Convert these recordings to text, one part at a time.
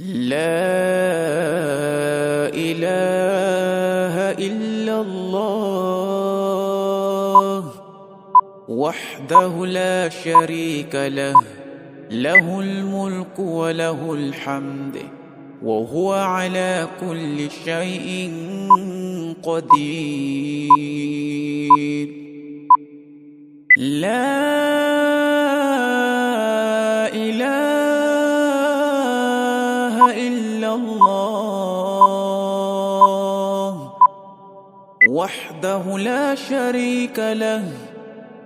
لا إله إلا الله وحده لا شريك له، له الملك وله الحمد وهو على كل شيء قدير. لا إله إلا الله وحده لا شريك له،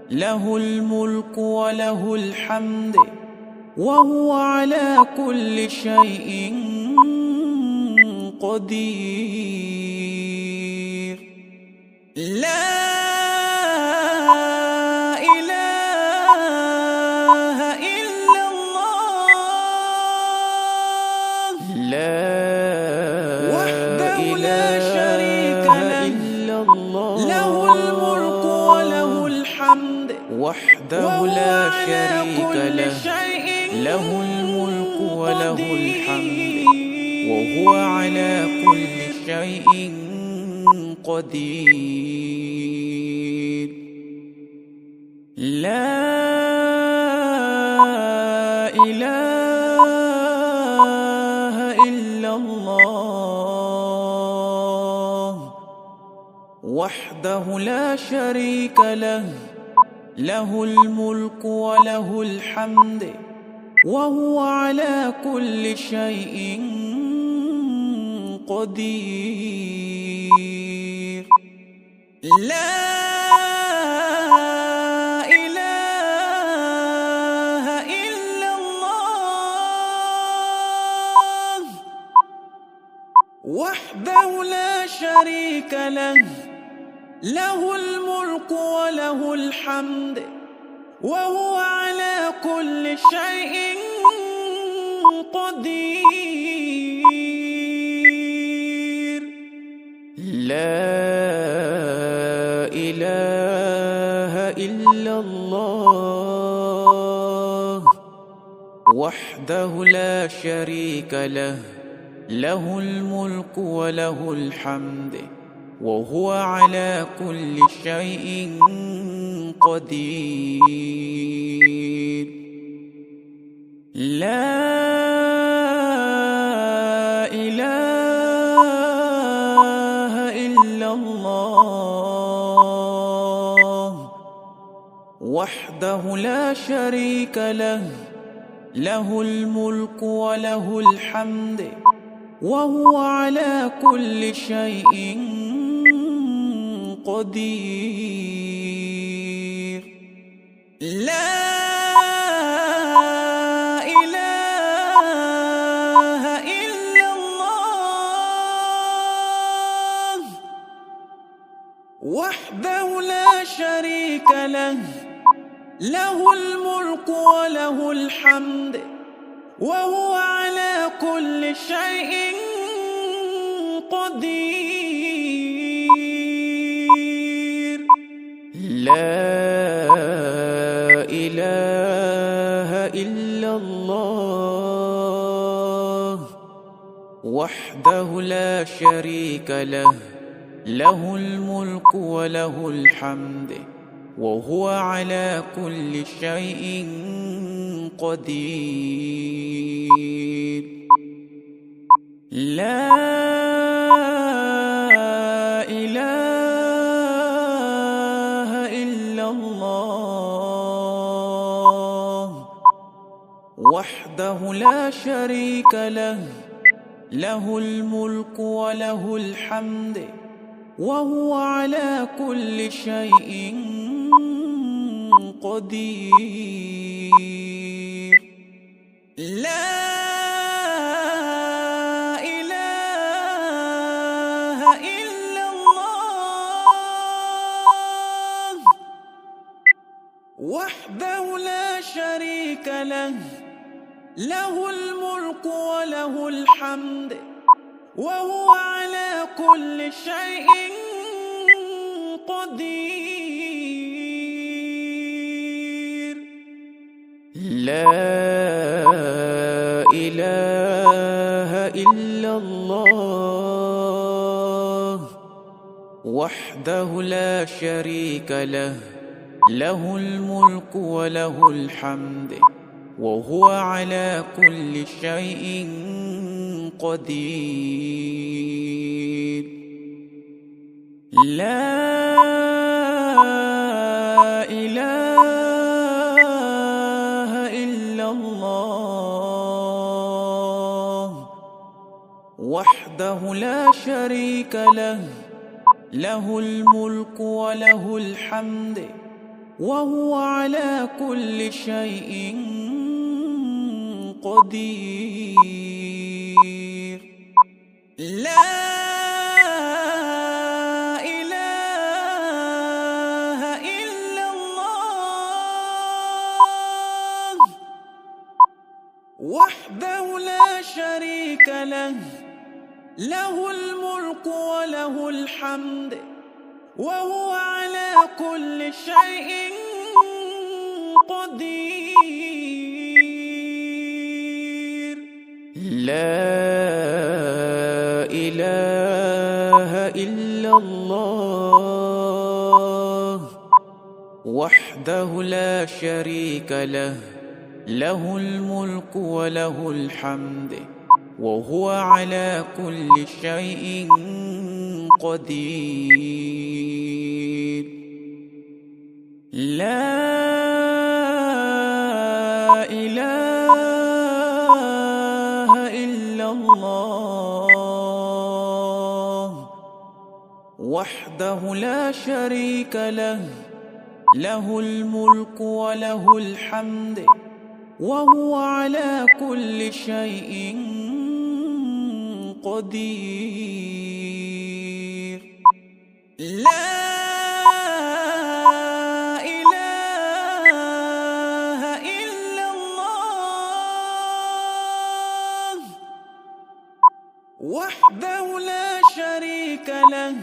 له الملك وله الحمد وهو على كل شيء قدير. لا إله إلا الله وحده لا شريك له، له الملك وله الحمد وحده لا شريك له، له الملك وله الحمد وهو على كل شيء قدير. لا إله إلا الله وحده لا شريك له، له الملك وله الحمد وهو على كل شيء قدير. لا إله إلا الله وحده لا شريك له، له الملك وله الحمد وهو على كل شيء قدير. لا إله إلا الله وحده لا شريك له، له الملك وله الحمد وهو على كل شيء قدير. لا إله إلا الله وحده لا شريك له، له الملك وله الحمد وهو على كل شيء قدير. لا إله إلا الله وحده لا شريك له، له الملك وله الحمد وهو على كل شيء قدير. لا إله إلا الله وحده لا شريك له، له الملك وله الحمد وهو على كل شيء قدير. لا إله إلا الله وحده لا شريك له، له الملك وله الحمد وهو على كل شيء قدير. لا إله إلا الله وحده لا شريك له، له الملك وله الحمد وهو على كل شيء قدير. لا إله إلا الله وحده لا شريك له، له الملك وله الحمد وهو على كل شيء قدير. لا إله إلا الله وحده لا شريك له، له الملك وله الحمد وهو على كل شيء قدير. لا إله إلا الله وحده لا شريك له، له الملك وله الحمد وهو على كل شيء قدير. لا إله إلا الله وحده لا شريك له، له الملك وله الحمد وهو على كل شيء قدير. لا إله إلا الله وحده لا شريك له، له الملك وله الحمد وهو على كل شيء قدير. لا إله إلا الله وحده لا شريك له،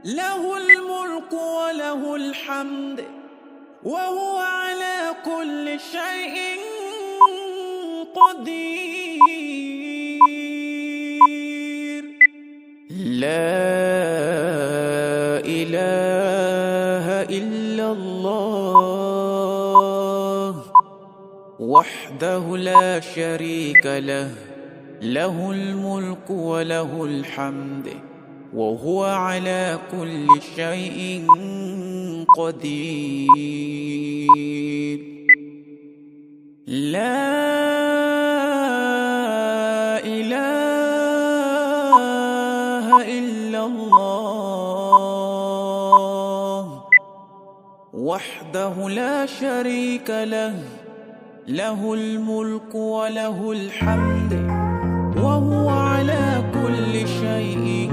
له الملك وله الحمد وهو على كل شيء قدير. لا إله إلا الله وحده لا شريك له، له الملك وله الحمد وهو على كل شيء قدير. لا إله إلا الله وحده لا شريك له، له الملك وله الحمد وهو على كل شيء